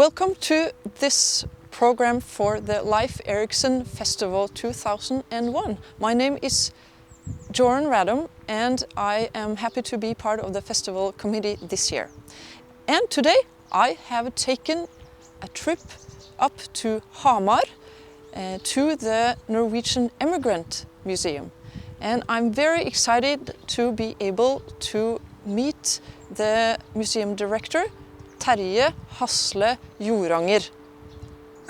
Welcome to this program for the Leif Erikson Festival 2001. My name is Joran Radom and I am happy to be part of the festival committee this year. And today I have taken a trip up to Hamar to the Norwegian Immigrant Museum. And I'm very excited to be able to meet the museum director, Terje Hasle Joranger.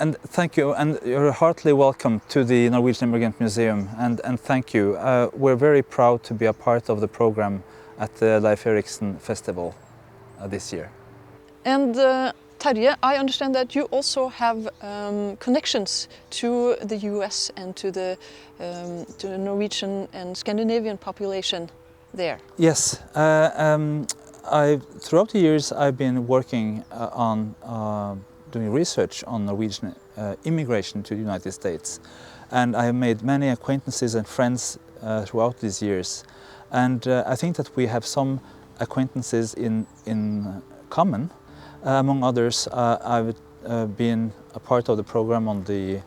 And thank you, and you're heartily welcome to the Norwegian Immigrant Museum, and thank you. We're very proud to be a part of the program at the Leif Erikson Festival this year. And Terje, I understand that you also have connections to the US and to the Norwegian and Scandinavian population there. Yes, throughout the years I've been working on doing research on Norwegian immigration to the United States, and I have made many acquaintances and friends throughout these years, and I think that we have some acquaintances in common. Among others, I've been a part of the program on the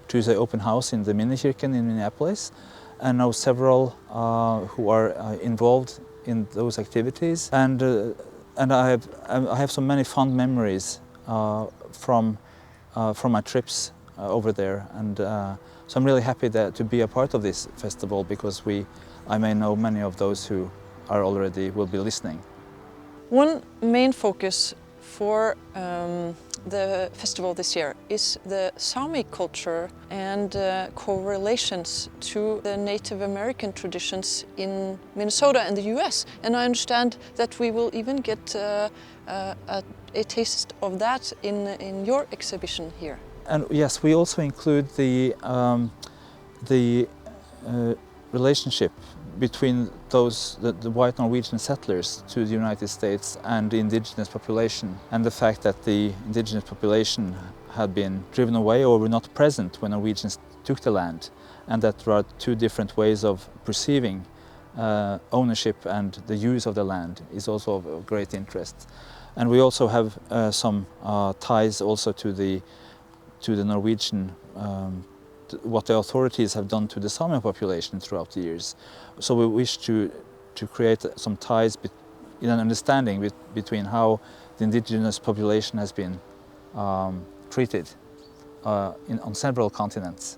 Tuesday Open House in the Minnekirken in Minneapolis, and know several who are involved in those activities, and I have so many fond memories from my trips over there, and so I'm really happy to be a part of this festival, because I may know many of those who will be listening. One main focus for the festival this year is the Sami culture and correlations to the Native American traditions in Minnesota and the US. And I understand that we will even get a taste of that in your exhibition here. And yes, we also include the relationship between the white Norwegian settlers to the United States and the indigenous population, and the fact that the indigenous population had been driven away or were not present when Norwegians took the land, and that there are two different ways of perceiving ownership and the use of the land is also of great interest. And we also have some ties also to the Norwegian what the authorities have done to the Sami population throughout the years. So we wish to create some ties in an understanding between how the indigenous population has been treated on several continents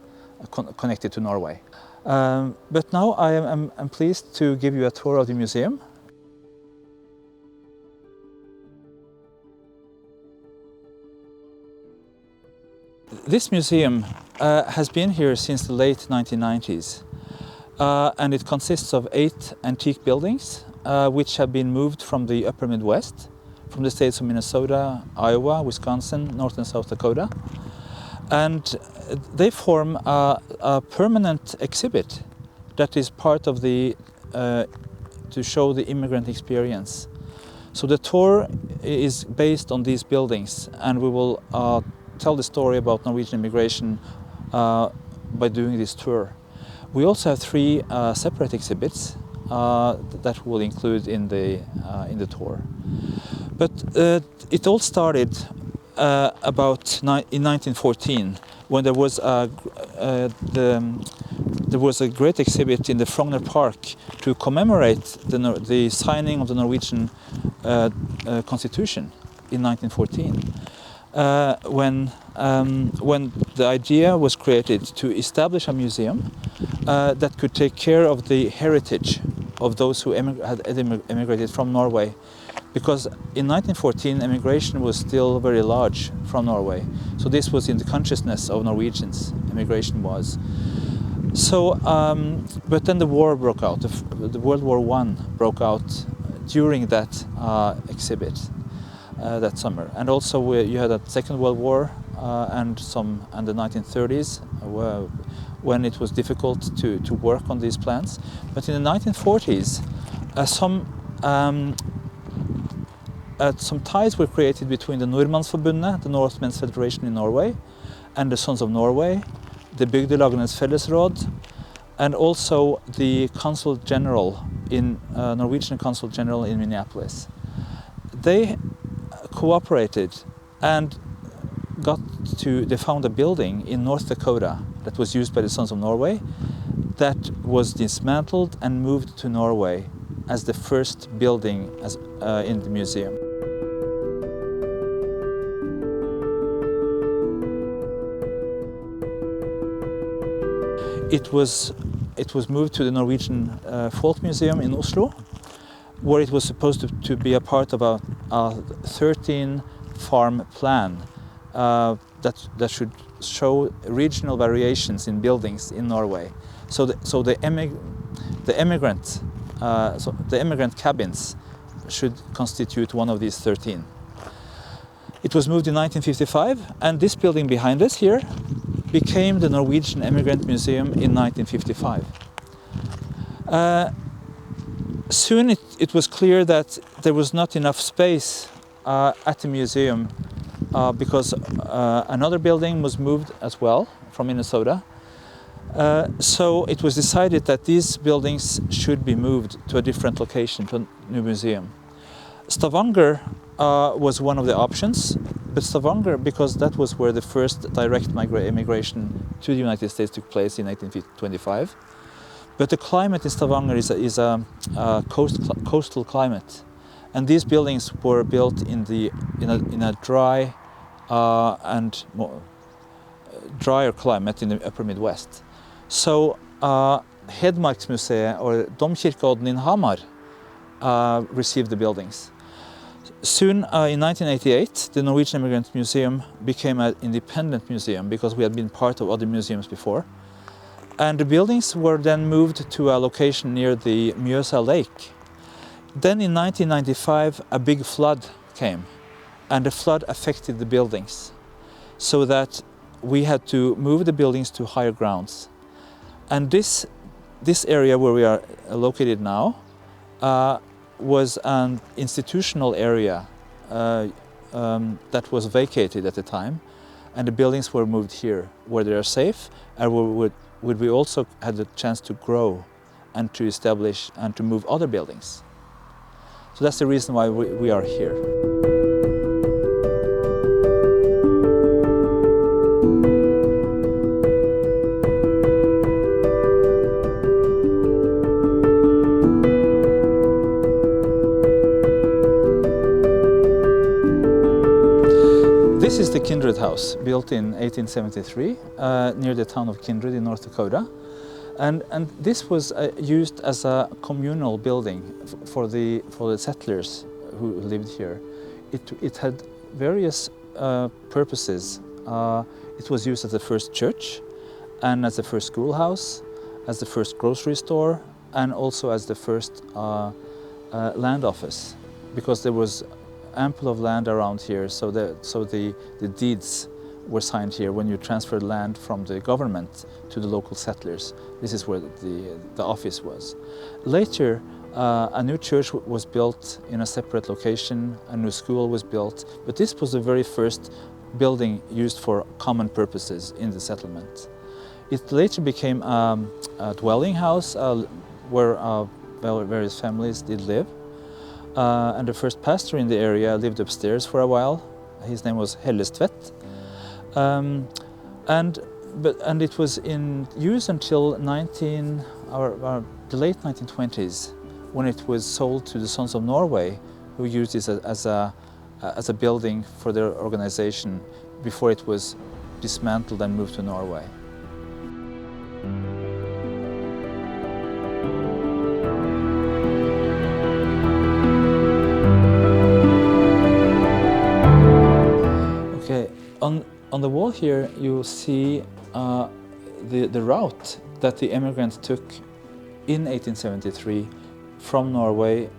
connected to Norway. But now I'm pleased to give you a tour of the museum. This museum has been here since the late 1990s, and it consists of 8 antique buildings which have been moved from the upper Midwest, from the states of Minnesota, Iowa, Wisconsin, North and South Dakota, and they form a permanent exhibit that is part of to show the immigrant experience. So the tour is based on these buildings, and we will tell the story about Norwegian immigration by doing this tour. We also have 3 separate exhibits that we'll include in the tour. But it all started in 1914, when there was a great exhibit in the Frogner Park to commemorate the signing of the Norwegian Constitution in 1914. When the idea was created to establish a museum that could take care of the heritage of those who had emigrated from Norway, because in 1914 immigration was still very large from Norway. So this was in the consciousness of Norwegians, immigration was. So, but then the war broke out, the World War I broke out during that exhibit. That summer, and also you had a Second World War and the 1930s, when it was difficult to work on these plans. But in the 1940s, some ties were created between the Nordmannsforbundet, the Northmen's Federation in Norway, and the Sons of Norway, the Bygdelagenes Fellesråd, and also the Consul General Norwegian Consul General in Minneapolis. They cooperated and they found a building in North Dakota that was used by the Sons of Norway that was dismantled and moved to Norway as the first building in the museum. It was moved to the Norwegian Folk Museum in Oslo, where it was supposed to be a part of a 13-farm plan that should show regional variations in buildings in Norway. So the immigrant cabins should constitute one of these 13. It was moved in 1955, and this building behind us here became the Norwegian Immigrant Museum in 1955. Soon it was clear that there was not enough space at the museum because another building was moved as well from Minnesota. So it was decided that these buildings should be moved to a different location, to a new museum. Stavanger was one of the options, but Stavanger, because that was where the first direct immigration to the United States took place in 1925. But the climate in Stavanger is a coastal climate, and these buildings were built in a dry and drier climate in the upper Midwest. So Hedmarksmuseet, or Domkirkeodden in Hamar, received the buildings. Soon, in 1988, the Norwegian Immigrant Museum became an independent museum because we had been part of other museums before. And the buildings were then moved to a location near the Mjøsa Lake. Then in 1995, a big flood came, and the flood affected the buildings, so that we had to move the buildings to higher grounds. And this area where we are located now was an institutional area that was vacated at the time, and the buildings were moved here, where they are safe, and where we also had the chance to grow and to establish and to move other buildings. So that's the reason why we are here. This is the Kindred House, built in 1873 near the town of Kindred in North Dakota. And this was used as a communal building for the settlers who lived here. It had various purposes. It was used as the first church, and as the first schoolhouse, as the first grocery store, and also as the first land office, because there was ample of land around here, so the deeds were signed here when you transferred land from the government to the local settlers. This is where the office was. Later, a new church was built in a separate location, a new school was built, but this was the very first building used for common purposes in the settlement. It later became a dwelling house where various families did live. And the first pastor in the area lived upstairs for a while. His name was Hellestvedt. And it was in use until the late 1920s, when it was sold to the Sons of Norway, who used it as a building for their organization before it was dismantled and moved to Norway. On the wall here, you see the route that the immigrants took in 1873 from Norway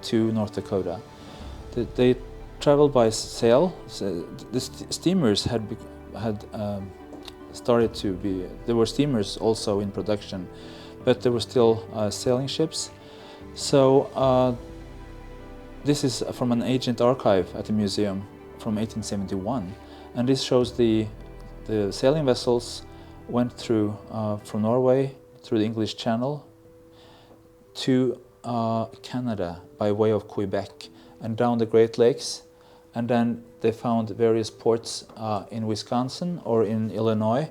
to North Dakota. They traveled by sail. The steamers had started to be. There were steamers also in production, but there were still sailing ships. So this is from an ancient archive at the museum from 1871. And this shows the sailing vessels went through from Norway through the English Channel to Canada by way of Quebec and down the Great Lakes And then they found various ports in Wisconsin or in Illinois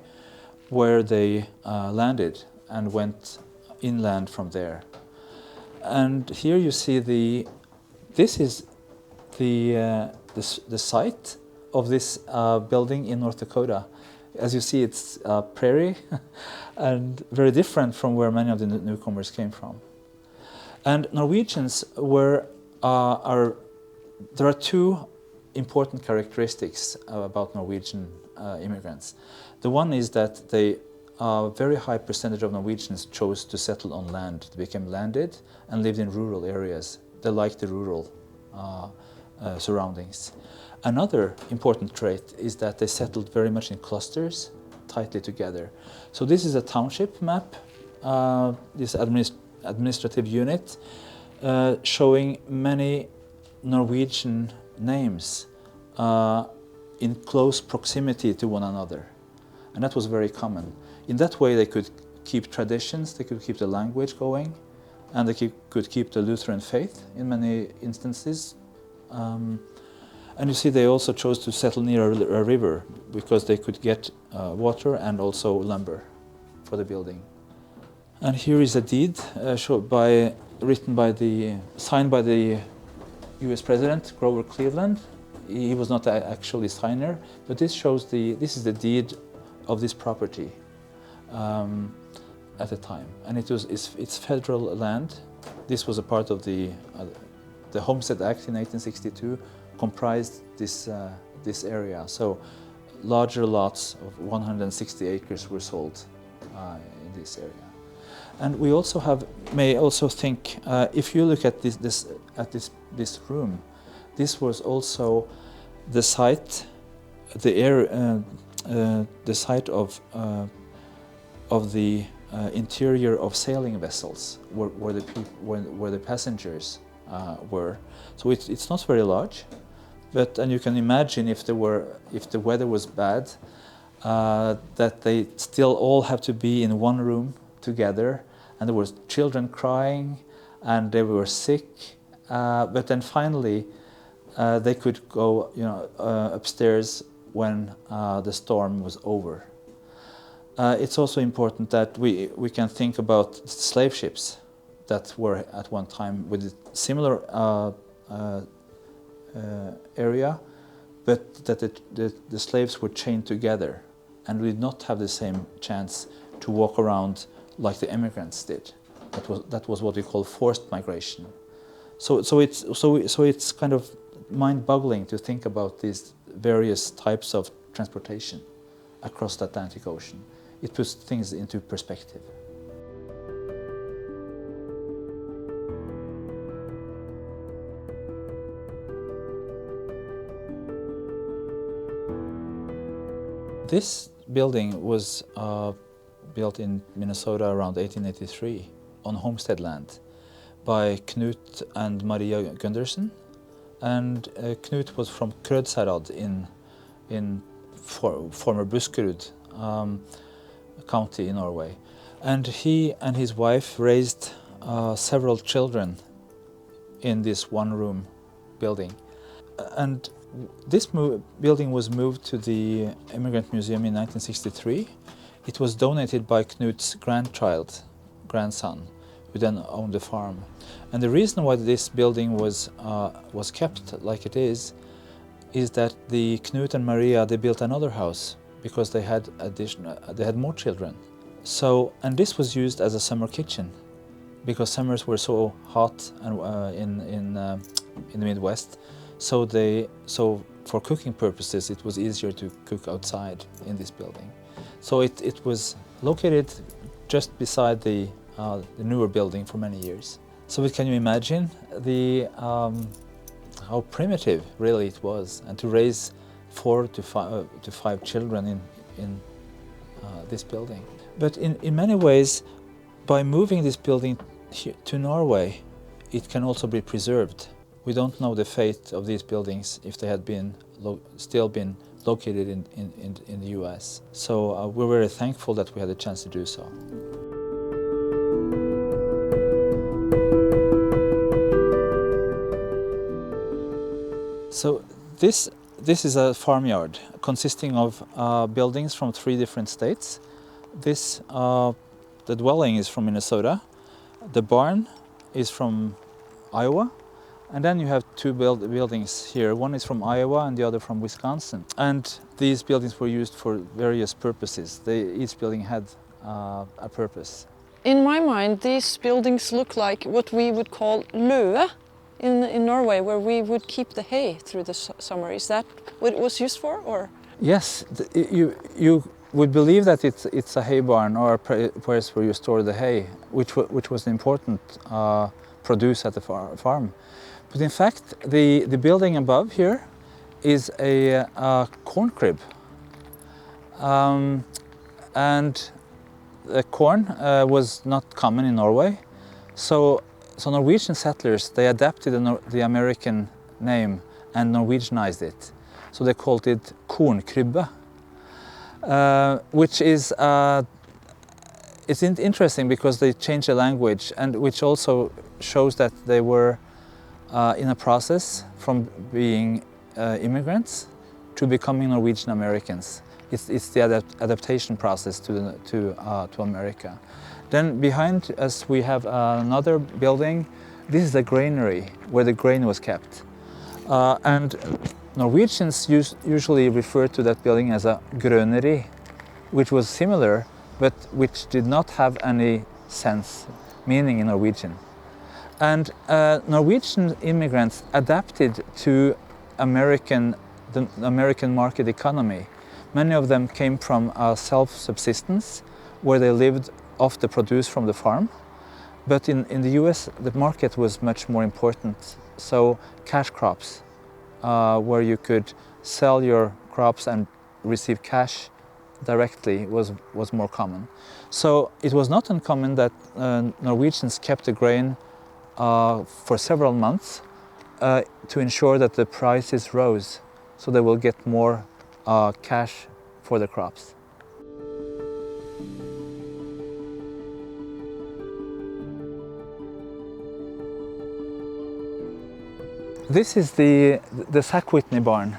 where they landed and went inland from there. And here you see this is the site of this building in North Dakota. As you see, it's prairie and very different from where many of the newcomers came from. And Norwegians there are two important characteristics about Norwegian immigrants. The one is that a very high percentage of Norwegians chose to settle on land. They became landed and lived in rural areas. They liked the rural surroundings. Another important trait is that they settled very much in clusters, tightly together. So this is a township map, this administrative unit, showing many Norwegian names in close proximity to one another. And that was very common. In that way they could keep traditions, they could keep the language going, and they could keep the Lutheran faith in many instances. And you see they also chose to settle near a river because they could get water and also lumber for the building. And here is a deed signed by the US President, Grover Cleveland. He was not actually signer, but this is the deed of this property at the time. And it's federal land. This was a part of the Homestead Act in 1862 comprised this area. So larger lots of 160 acres were sold in this area. And we also may also think, if you look at this room, this was also the site, the site of the interior of sailing vessels, where the passengers were. So it's not very large, and you can imagine if the weather was bad, that they still all have to be in one room together, and there were children crying, and they were sick, but then finally they could go, upstairs when the storm was over. It's also important that we can think about slave ships that were at one time with a similar area, but that the slaves were chained together and did not have the same chance to walk around like the immigrants did. That was what we call forced migration. So it's kind of mind-boggling to think about these various types of transportation across the Atlantic Ocean. It puts things into perspective. This building was built in Minnesota around 1883 on homestead land by Knut and Maria Gundersen. And Knut was from Krødsherad in former Buskerud county in Norway. And he and his wife raised several children in this one-room building. And this building was moved to the Immigrant Museum in 1963. It was donated by Knut's grandson, who then owned the farm. And the reason why this building was kept like it is that the Knut and Maria, they built another house because they had more children. So, and this was used as a summer kitchen because summers were so hot and in the Midwest. So for cooking purposes, it was easier to cook outside in this building. So it was located just beside the newer building for many years. So can you imagine how primitive really it was, and to raise 4 to 5 children in this building. But in many ways, by moving this building to Norway, it can also be preserved. We don't know the fate of these buildings if they had still been located in the US. So we're very thankful that we had a chance to do so. So This is a farmyard consisting of buildings from 3 different states. The dwelling is from Minnesota, the barn is from Iowa, and then you have 2 buildings here. One is from Iowa and the other from Wisconsin. And these buildings were used for various purposes. Each building had a purpose. In my mind, these buildings look like what we would call løe in Norway, where we would keep the hay through the summer. Is that what it was used for, or? Yes, you would believe that it's a hay barn or a place where you store the hay, which was an important produce at the farm. But in fact, the building above here is a corn crib, and the corn was not common in Norway, so Norwegian settlers, they adapted the American name and Norwegianized it. So they called it kornkrybbe, which is it's interesting because they changed the language, and which also shows that they were in a process from being immigrants to becoming Norwegian Americans. It's the adaptation process to America. Then behind us we have another building. This is a granary where the grain was kept. And Norwegians usually refer to that building as a grøneri, which was similar, but which did not have any meaning in Norwegian. And Norwegian immigrants adapted to the American market economy. Many of them came from self-subsistence, where they lived off the produce from the farm. But in the US, the market was much more important. So cash crops, where you could sell your crops and receive cash directly, was more common. So it was not uncommon that Norwegians kept the grain for several months to ensure that the prices rose, so they will get more cash for the crops. This is the Sack Whitney barn,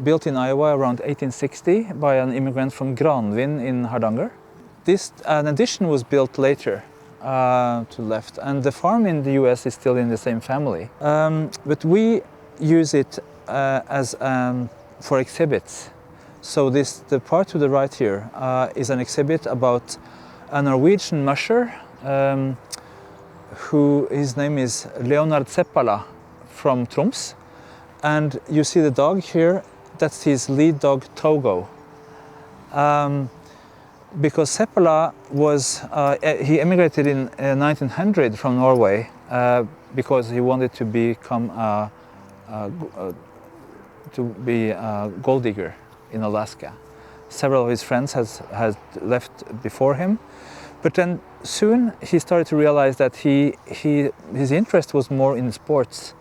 built in Iowa around 1860 by an immigrant from Granvin in Hardanger. An addition was built later to the left, and the farm in the US is still in the same family. But we use it for exhibits. So the part to the right here is an exhibit about a Norwegian musher, his name is Leonard Seppala from Troms. And you see the dog here, that's his lead dog Togo. Because Seppala he emigrated in 1900 from Norway because he wanted to become a gold digger in Alaska. Several of his friends had left before him, but then soon he started to realize that his interest was more in sports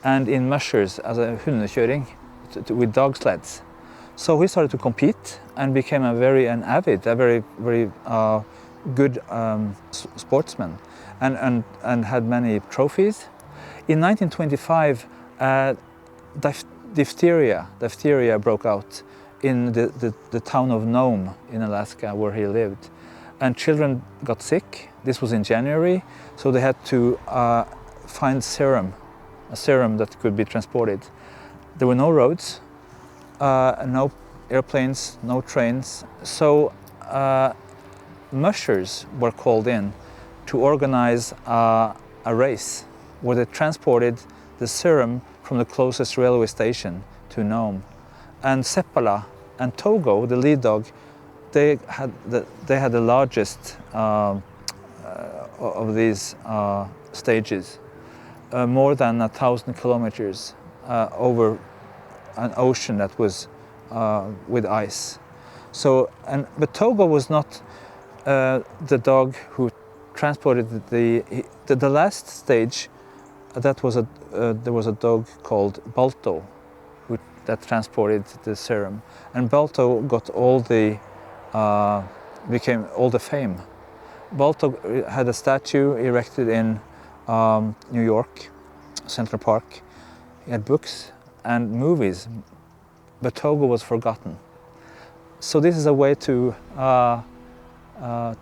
and in mushers, as a hundekjøring with dog sleds. So he started to compete and became a very good sportsman, and had many trophies. In 1925, diphtheria broke out in the town of Nome in Alaska, where he lived, and children got sick. This was in January, so they had to find a serum that could be transported. There were no roads, no airplanes, no trains, so mushers were called in to organize a race where they transported the serum from the closest railway station to Nome. And Seppala and Togo, the lead dog, they had the largest of these stages, more than 1,000 kilometers over an ocean that was with ice. So, but Togo was not the dog who transported the last stage. That was there was a dog called Balto that transported the serum, and Balto got became all the fame. Balto had a statue erected in New York, Central Park. He had books, and movies, but Togo was forgotten. So this is a way to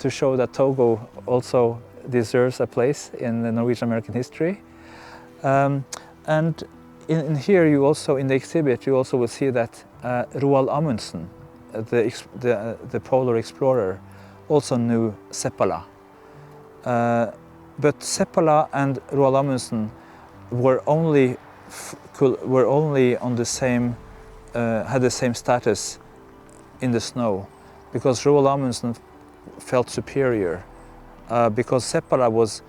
show that Togo also deserves a place in the Norwegian-American history. And in here, you also, in the exhibit, you also will see that Roald Amundsen, the polar explorer, also knew Seppala. But Seppala and Roald Amundsen were only on the same, had the same status in the snow, because Roald Amundsen felt superior, because Seppala was,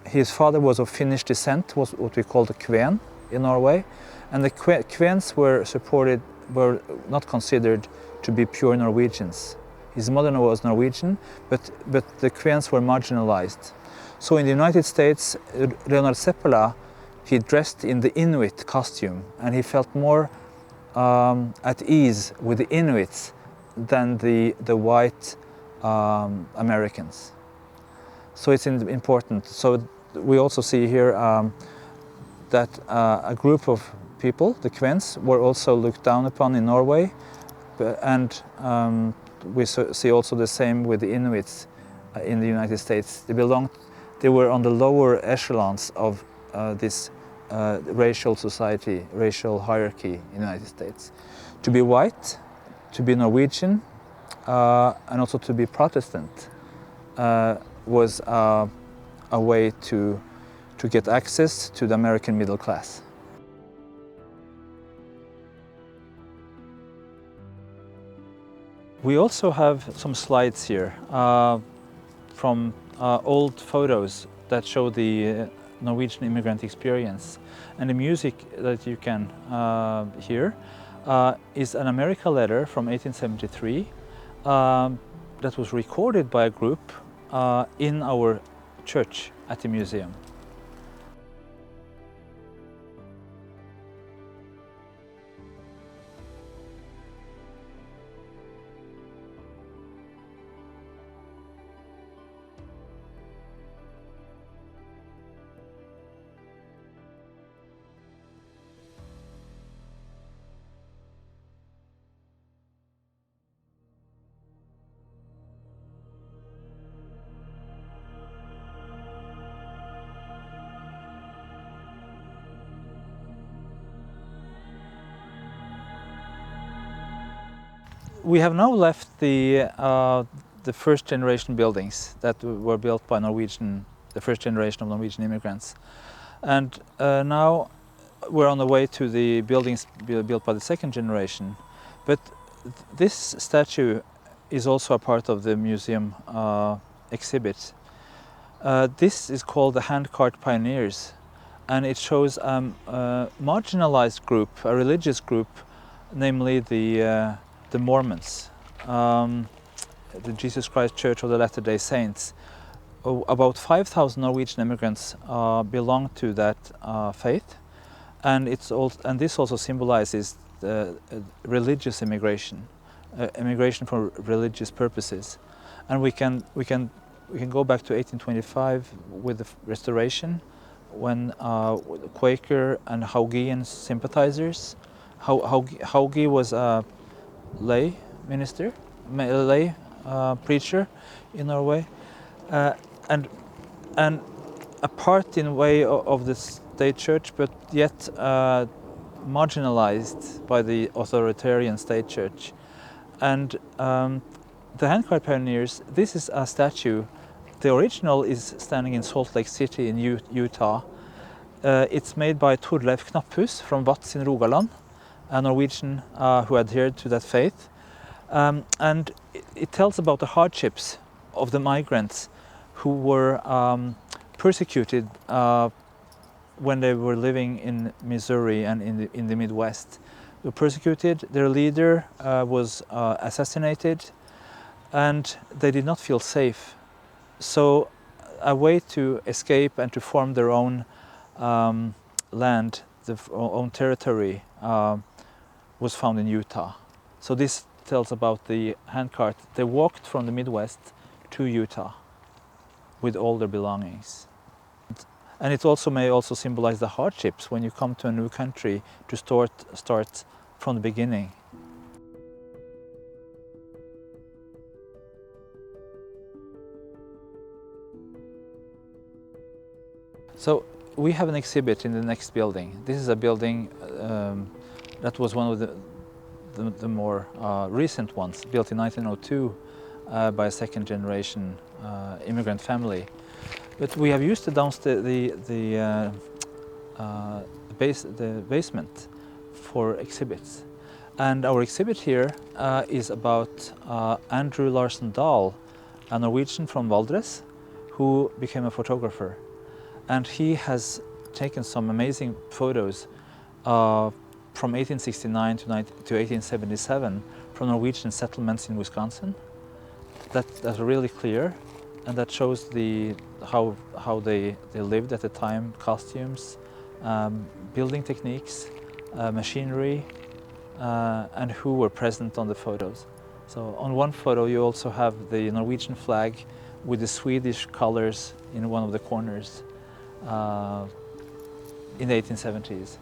his father was of Finnish descent, was what we call the Kven in Norway, and the Kvens were not considered to be pure Norwegians. His mother was Norwegian, but the Kvens were marginalized. So in the United States, Leonard Seppala, he dressed in the Inuit costume, and he felt more at ease with the Inuits than the white Americans. So it's important. So we also see here that a group of people, the Kvens, were also looked down upon in Norway, and we see also the same with the Inuits in the United States. They were on the lower echelons of this racial society, racial hierarchy in the United States. To be white, to be Norwegian, and also to be Protestant was a way to get access to the American middle class. We also have some slides here from old photos that show the Norwegian immigrant experience. And the music that you can hear is an America letter from 1873 that was recorded by a group in our church at the museum. We have now left the first generation buildings that were built by the first generation of Norwegian immigrants. And now we're on the way to the buildings built by the second generation. But this statue is also a part of the museum exhibit. This is called the Handcart Pioneers, and it shows a marginalized group, a religious group, namely the Mormons, the Jesus Christ Church of the Latter-day Saints. About 5,000 Norwegian immigrants belong to that faith, and this also symbolizes the religious immigration, immigration for religious purposes. And we can go back to 1825 with the Restoration, when Quaker and Haugean sympathizers. Hauge was a lay minister, lay preacher in Norway, and a part in a way of the state church, but yet marginalized by the authoritarian state church. And the Handcart Pioneers, this is a statue. The original is standing in Salt Lake City in Utah. It's made by Torleif Knapphus from Vats in Rogaland, a Norwegian who adhered to that faith. And it tells about the hardships of the migrants who were persecuted when they were living in Missouri and in the Midwest. They were persecuted, their leader was assassinated, and they did not feel safe. So a way to escape and to form their own land, their own territory, was found in Utah. So this tells about the handcart. They walked from the Midwest to Utah with all their belongings. And it also may also symbolize the hardships when you come to a new country to start from the beginning. So we have an exhibit in the next building. This is a building that was one of the more recent ones, built in 1902 by a second generation immigrant family. But we have used the basement for exhibits. And our exhibit here is about Andrew Larsen Dahl, a Norwegian from Valdres, who became a photographer. And he has taken some amazing photos from 1869 to 1877 from Norwegian settlements in Wisconsin. That's really clear, and that shows how they lived at the time, costumes, building techniques, machinery, and who were present on the photos. So on one photo you also have the Norwegian flag with the Swedish colors in one of the corners in the 1870s.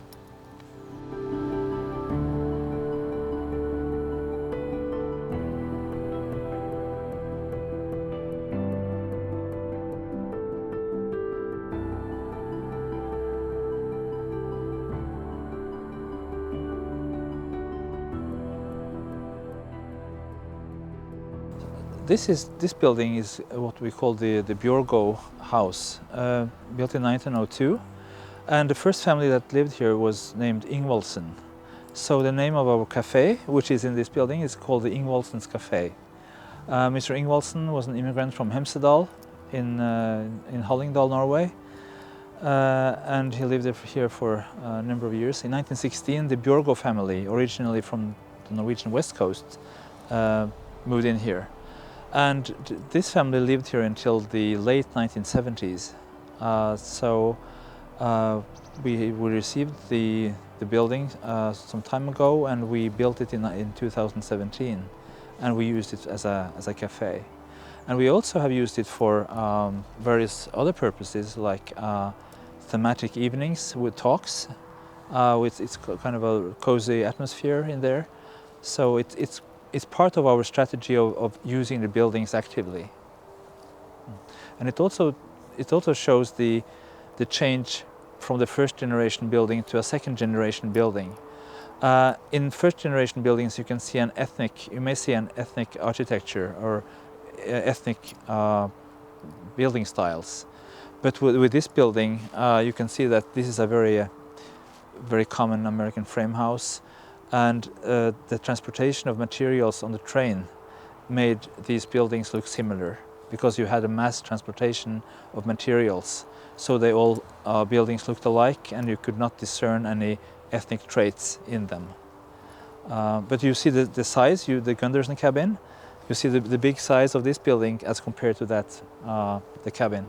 This building is what we call the Bjørgo house, built in 1902. And the first family that lived here was named Ingvaldsen. So the name of our cafe, which is in this building, is called the Ingvaldsen's Cafe. Mr. Ingvaldsen was an immigrant from Hemsedal in Hallingdal, Norway. And he lived here for a number of years. In 1916, the Bjørgo family, originally from the Norwegian west coast, moved in here. And this family lived here until the late 1970s. We received the building some time ago, and we built it in 2017, and we used it as a cafe. And we also have used it for various other purposes, like thematic evenings with talks. It's kind of a cozy atmosphere in there, so it's part of our strategy of using the buildings actively. And it also shows the change from the first generation building to a second generation building. In first generation buildings you may see an ethnic architecture or ethnic building styles. But with this building you can see that this is a very common American frame house. And the transportation of materials on the train made these buildings look similar, because you had a mass transportation of materials. So they all buildings looked alike, and you could not discern any ethnic traits in them. But you see the size, the Gundersen cabin, you see the big size of this building as compared to that, the cabin.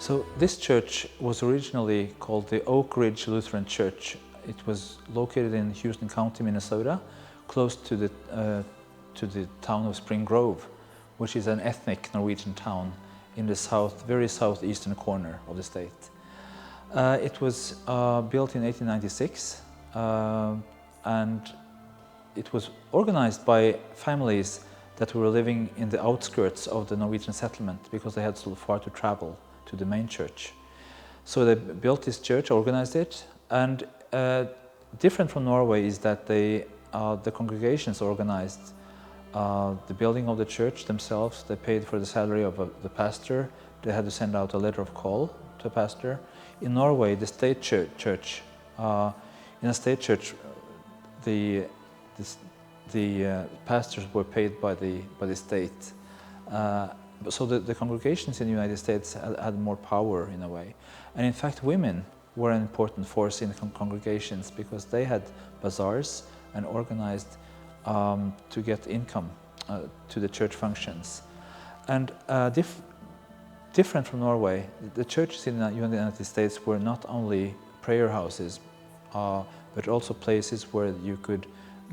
So this church was originally called the Oak Ridge Lutheran Church. It was located in Houston County, Minnesota, close to the town of Spring Grove, which is an ethnic Norwegian town in the very southeastern corner of the state. It was built in 1896, and it was organized by families that were living in the outskirts of the Norwegian settlement because they had so far to travel to the main church. So they built this church, organized it, and different from Norway is that the congregations organized the building of the church themselves. They paid for the salary of the pastor. They had to send out a letter of call to a pastor. In Norway, the state church, in a state church, the pastors were paid by the state. So the congregations in the United States had more power in a way. And in fact, women were an important force in congregations because they had bazaars and organized to get income to the church functions. And different from Norway, the churches in the United States were not only prayer houses, but also places where you could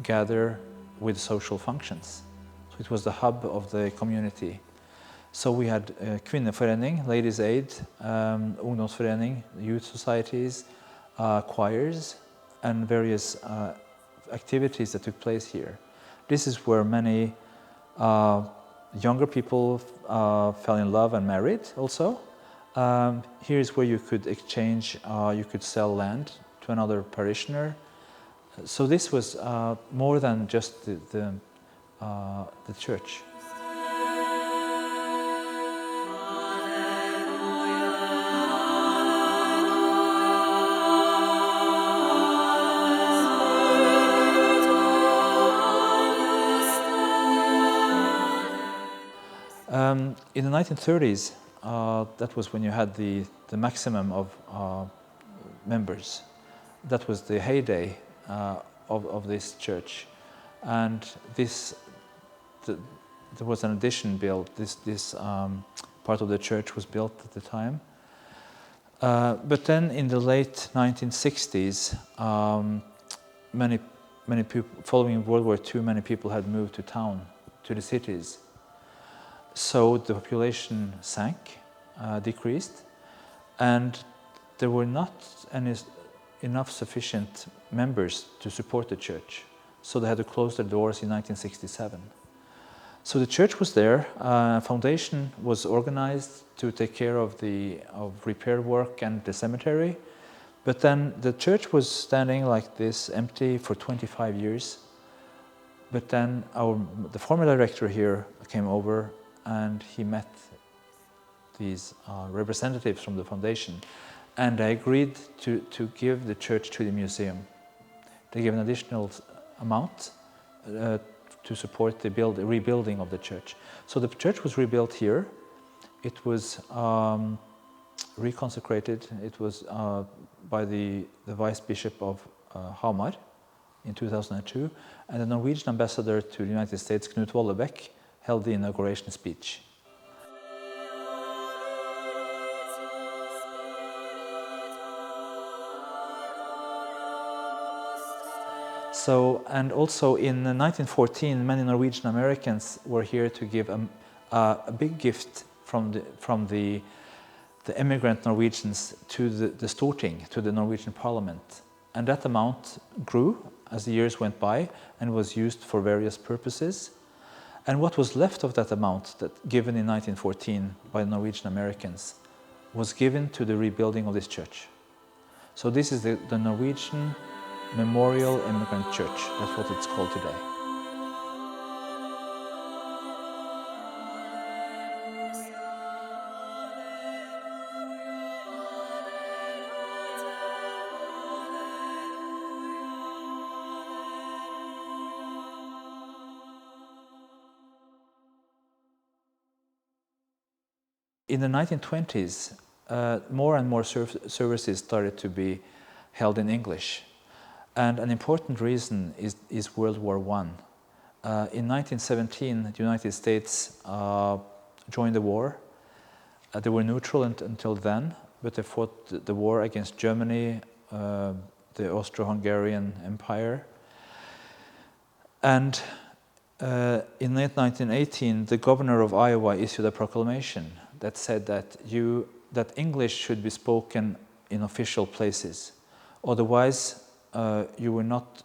gather with social functions. So it was the hub of the community. So we had Kvinneforening, Ladies Aid, Ungdomsforening, youth societies, choirs, and various activities that took place here. This is where many younger people fell in love and married also. Here is where you could exchange, you could sell land to another parishioner. So this was more than just the church. In the 1930s, that was when you had the maximum of members. That was the heyday of this church, and there was an addition built. This part of the church was built at the time. But then, in the late 1960s, many people, following World War II, many people had moved to town, to the cities. So the population sank, decreased, and there were not enough sufficient members to support the church. So they had to close their doors in 1967. So the church was there, a foundation was organized to take care of repair work and the cemetery. But then the church was standing like this, empty for 25 years. But then the former director here came over and he met these representatives from the foundation, and they agreed to give the church to the museum. They gave an additional amount to support the rebuilding of the church. So the church was rebuilt here. It was reconsecrated. It was by the Vice Bishop of Hamar in 2002, and the Norwegian ambassador to the United States, Knut Vollebæk, held the inauguration speech. So, and also in 1914, many Norwegian Americans were here to give a big gift from the immigrant Norwegians to the Storting, to the Norwegian Parliament. And that amount grew as the years went by and was used for various purposes. And what was left of that amount, given in 1914 by the Norwegian Americans, was given to the rebuilding of this church. So this is the Norwegian Memorial Immigrant Church. That's what it's called today. In the 1920s, more and more services started to be held in English. And an important reason is World War I. In 1917, the United States joined the war. They were neutral until then, but they fought the war against Germany, the Austro-Hungarian Empire. And in late 1918, the governor of Iowa issued a proclamation that said that English should be spoken in official places. Otherwise, you were not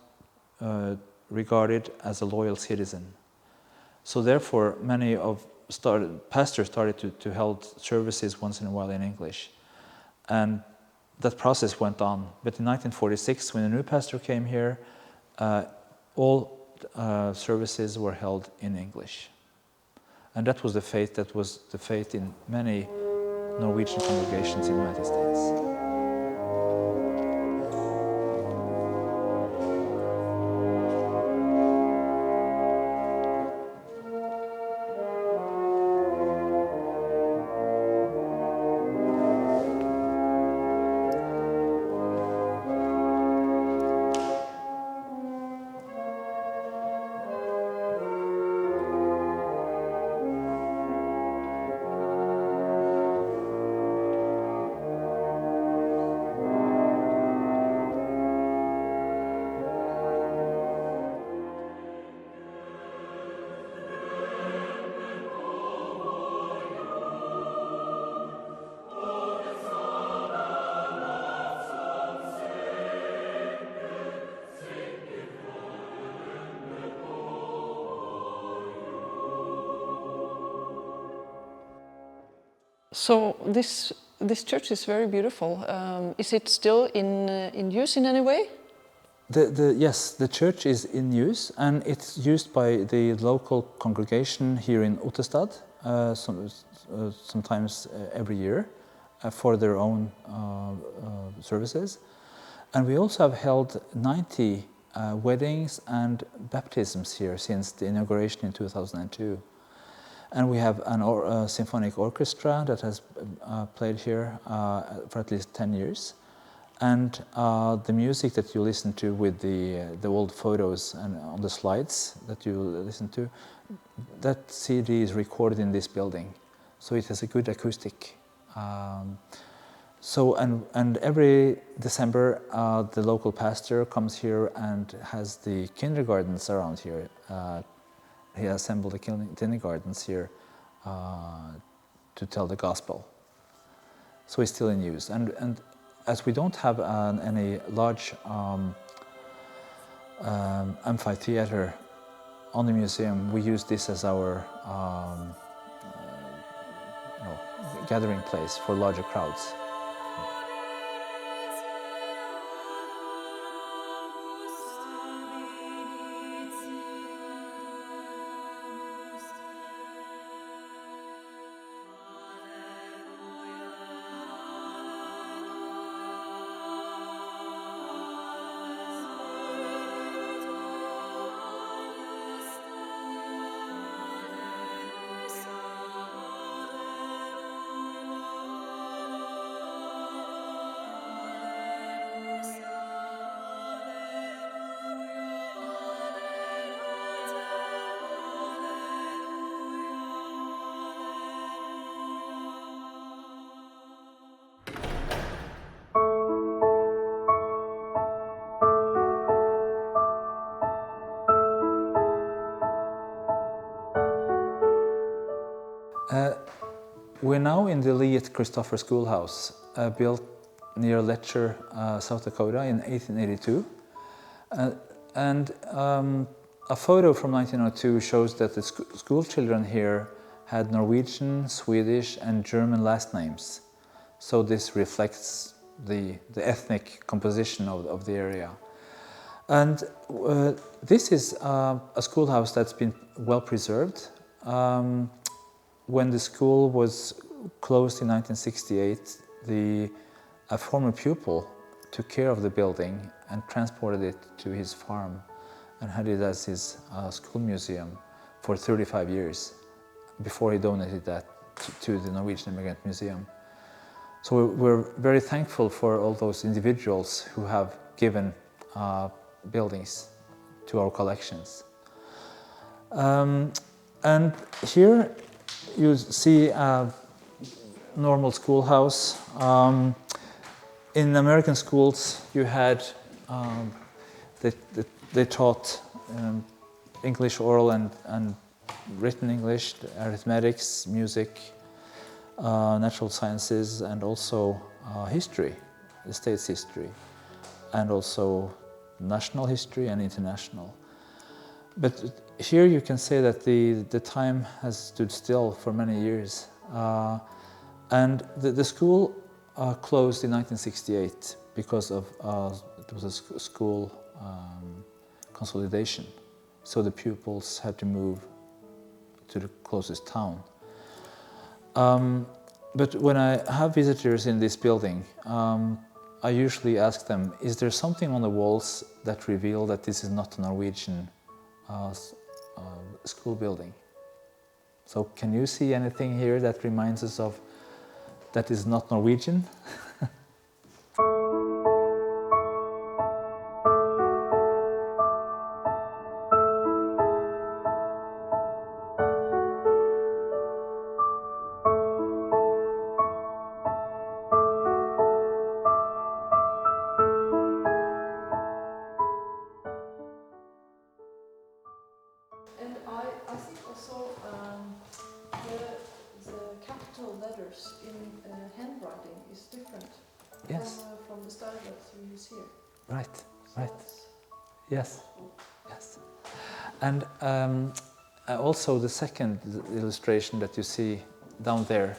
regarded as a loyal citizen. So therefore, many pastors started to hold services once in a while in English. And that process went on. But in 1946, when a new pastor came here, all services were held in English. And that was the faith in many Norwegian congregations in the United States. So this church is very beautiful. Is it still in use in any way? Yes, the church is in use, and it's used by the local congregation here in Ottestad, sometimes every year, for their own services. And we also have held 90 weddings and baptisms here since the inauguration in 2002. And we have a symphonic orchestra that has played here for at least 10 years. And the music that you listen to with the old photos and on the slides that you listen to, that CD is recorded in this building. So it has a good acoustic. And every December, the local pastor comes here and has the kindergartens around here. He assembled the kindergartens here to tell the gospel. So it's still in use. And as we don't have any large amphitheater on the museum, we use this as our gathering place for larger crowds. We're now in the Lee Christopher Schoolhouse, built near Letcher, South Dakota in 1882. A photo from 1902 shows that the school children here had Norwegian, Swedish and German last names. So this reflects the ethnic composition of the area. And this is a schoolhouse that's been well preserved. When the school was closed in 1968, a former pupil took care of the building and transported it to his farm and had it as his school museum for 35 years before he donated that to the Norwegian Immigrant Museum. So we're very thankful for all those individuals who have given buildings to our collections. And here you see a normal schoolhouse. In American schools, you had they taught English oral and written English, arithmetics, music, natural sciences, and also history, the state's history, and also national history and international. But here you can say that the time has stood still for many years. And the school closed in 1968 because of it was a school consolidation. So the pupils had to move to the closest town. But when I have visitors in this building, I usually ask them, is there something on the walls that reveal that this is not a Norwegian school building? So can you see anything here that reminds us of that is not Norwegian? And I think also the capital letters in handwriting is different. Yes. From the style that we use here. Right, So right. that's Yes, yes. And also the second illustration that you see down there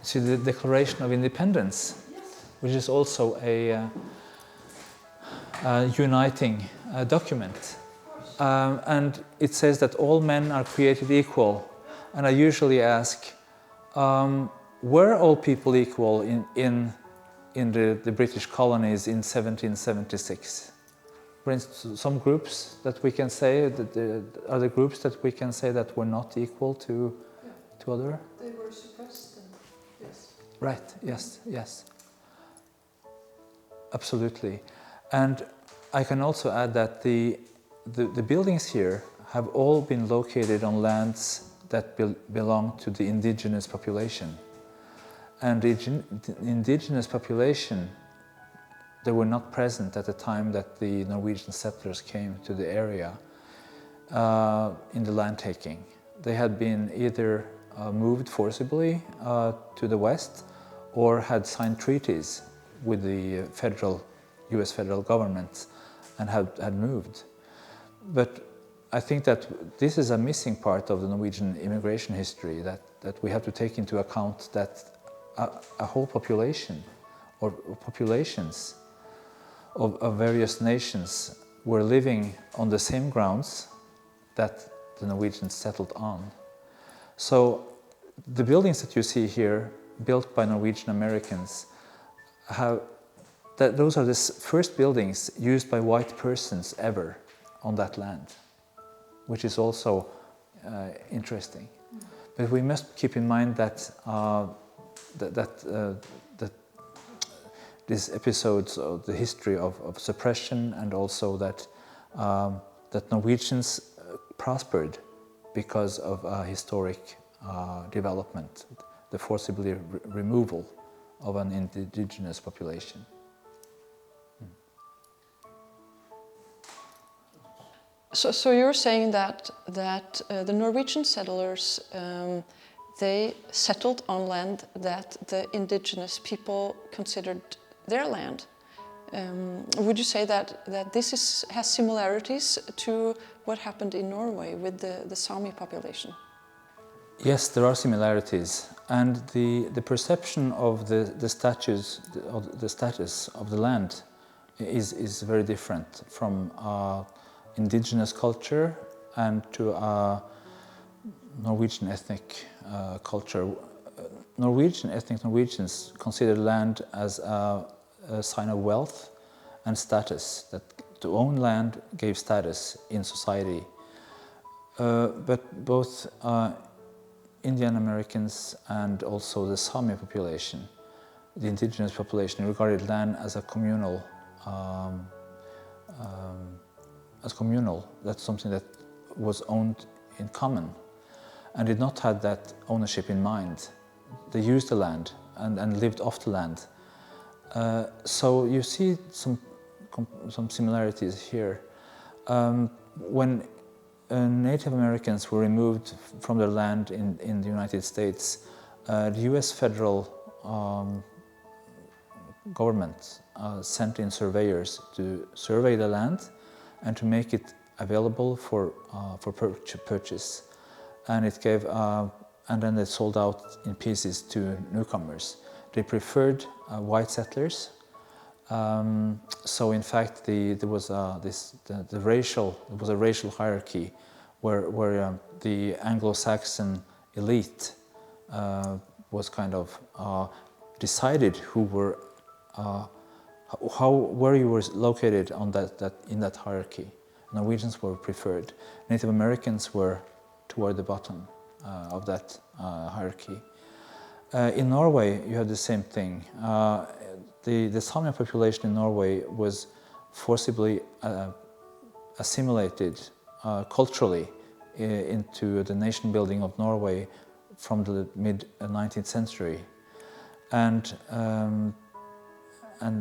See the Declaration of Independence, which is also a uniting document. And it says that all men are created equal. And I usually ask, were all people equal in the British colonies in 1776? For instance, some groups that we can say, are the groups that we can say that were not equal to other? They were suppressed, and yes. Right, yes. Absolutely. And I can also add that the buildings here have all been located on lands that belong to the indigenous population. And the indigenous population, they were not present at the time that the Norwegian settlers came to the area in the land taking. They had been either moved forcibly to the west or had signed treaties with the US federal government and had moved. But I think that this is a missing part of the Norwegian immigration history, that we have to take into account that a whole population or populations of various nations were living on the same grounds that the Norwegians settled on. So the buildings that you see here, built by Norwegian Americans, those are the first buildings used by white persons ever on that land, which is also interesting. But we must keep in mind that these episodes of the history of suppression, and also that Norwegians prospered because of historic development, the forcible removal of an indigenous population. So you're saying that the Norwegian settlers they settled on land that the indigenous people considered their land. Would you say that this has similarities to what happened in Norway with the Sami population? Yes, there are similarities, and the perception of the status of the land is very different from indigenous culture and to Norwegian ethnic culture. Ethnic Norwegians consider land as a sign of wealth and status, that to own land gave status in society. But both Indian Americans and also the Sami population, the indigenous population, regarded land as a communal, that's something that was owned in common, and did not have that ownership in mind. They used the land and lived off the land. So you see some similarities here. When Native Americans were removed from their land in the United States, the US federal government sent in surveyors to survey the land and to make it available for purchase. And it gave, and then they sold out in pieces to newcomers. They preferred white settlers. So in fact, there was a racial hierarchy where the Anglo-Saxon elite was kind of decided who were where you were located on in that hierarchy. Norwegians were preferred. Native Americans were toward the bottom of that hierarchy. In Norway, you had the same thing. The Sami population in Norway was forcibly assimilated culturally into the nation building of Norway from the mid-19th century. And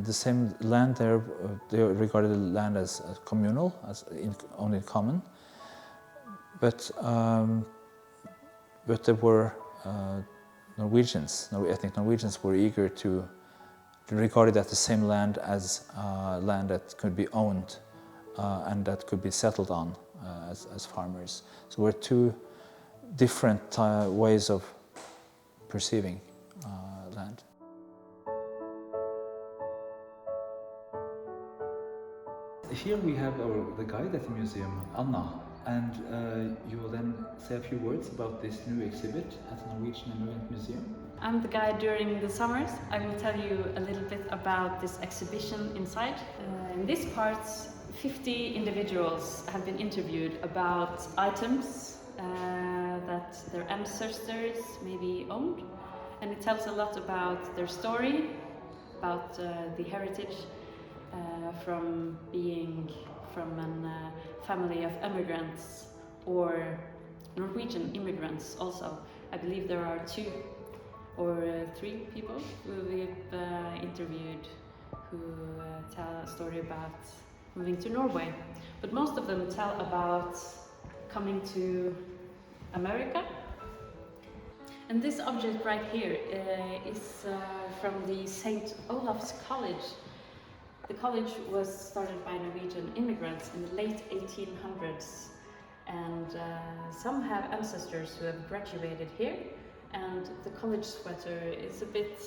the same land there, they regarded the land as communal, owned in common. But there were ethnic Norwegians were eager to regard it as the same land as land that could be owned and that could be settled on as farmers. So there were two different ways of perceiving Here we have the guide at the museum, Anna, and you will then say a few words about this new exhibit at the Norwegian Immigrant Museum. I'm the guide during the summers. I will tell you a little bit about this exhibition inside. In this part, 50 individuals have been interviewed about items that their ancestors maybe owned, and it tells a lot about their story, about the heritage from being from a family of immigrants or Norwegian immigrants also. I believe there are 2 or 3 people who we've interviewed who tell a story about moving to Norway. But most of them tell about coming to America. And this object right here is from the St. Olav's College. The college was started by Norwegian immigrants in the late 1800s, and some have ancestors who have graduated here, and the college sweater is a bit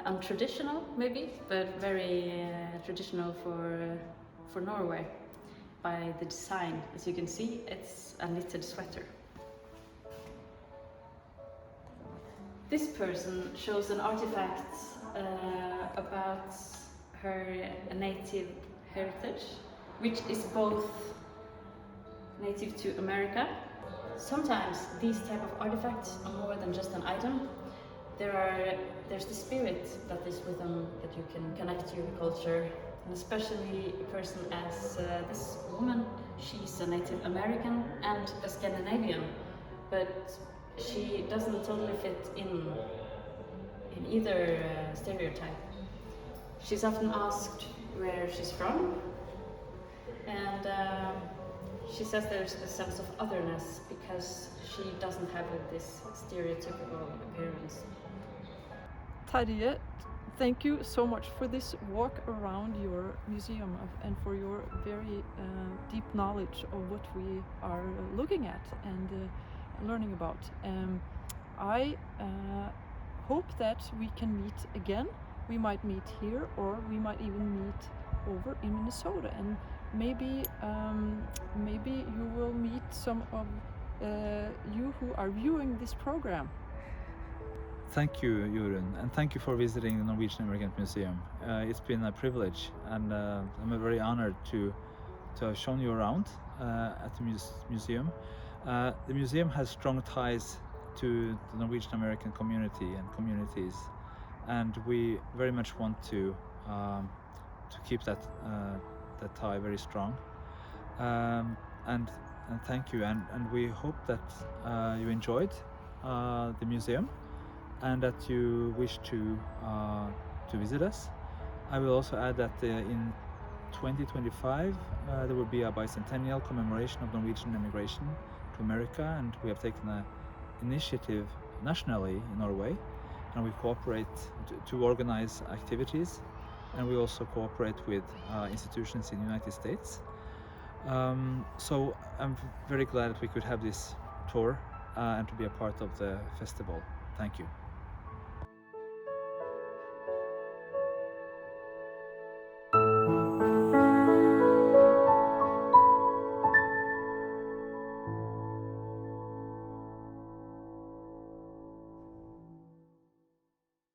untraditional maybe, but very traditional for Norway by the design. As you can see, it's a knitted sweater. This person shows an artifact about her native heritage, which is both native to America. Sometimes these type of artifacts are more than just an item. There's the spirit that is with them, that you can connect to your culture, and especially a person as this woman. She's a Native American and a Scandinavian, but she doesn't totally fit in either stereotype. She's often asked where she's from, and she says there's a sense of otherness because she doesn't have this stereotypical appearance. Terje, thank you so much for this walk around your museum and for your very deep knowledge of what we are looking at and learning about. I hope that we can meet again. We might meet here, or we might even meet over in Minnesota, and maybe you will meet some of you who are viewing this program. Thank you, Jorunn, and thank you for visiting the Norwegian Immigrant Museum. It's been a privilege, and I'm very honored to have shown you around at the museum. The museum has strong ties to the Norwegian American community and communities, and we very much want to keep that tie very strong. And thank you, and we hope that you enjoyed the museum and that you wish to visit us. I will also add that in 2025 there will be a bicentennial commemoration of Norwegian immigration to America, and we have taken an initiative nationally in Norway, and we cooperate to organize activities, and we also cooperate with institutions in the United States. So I'm very glad that we could have this tour and to be a part of the festival. Thank you.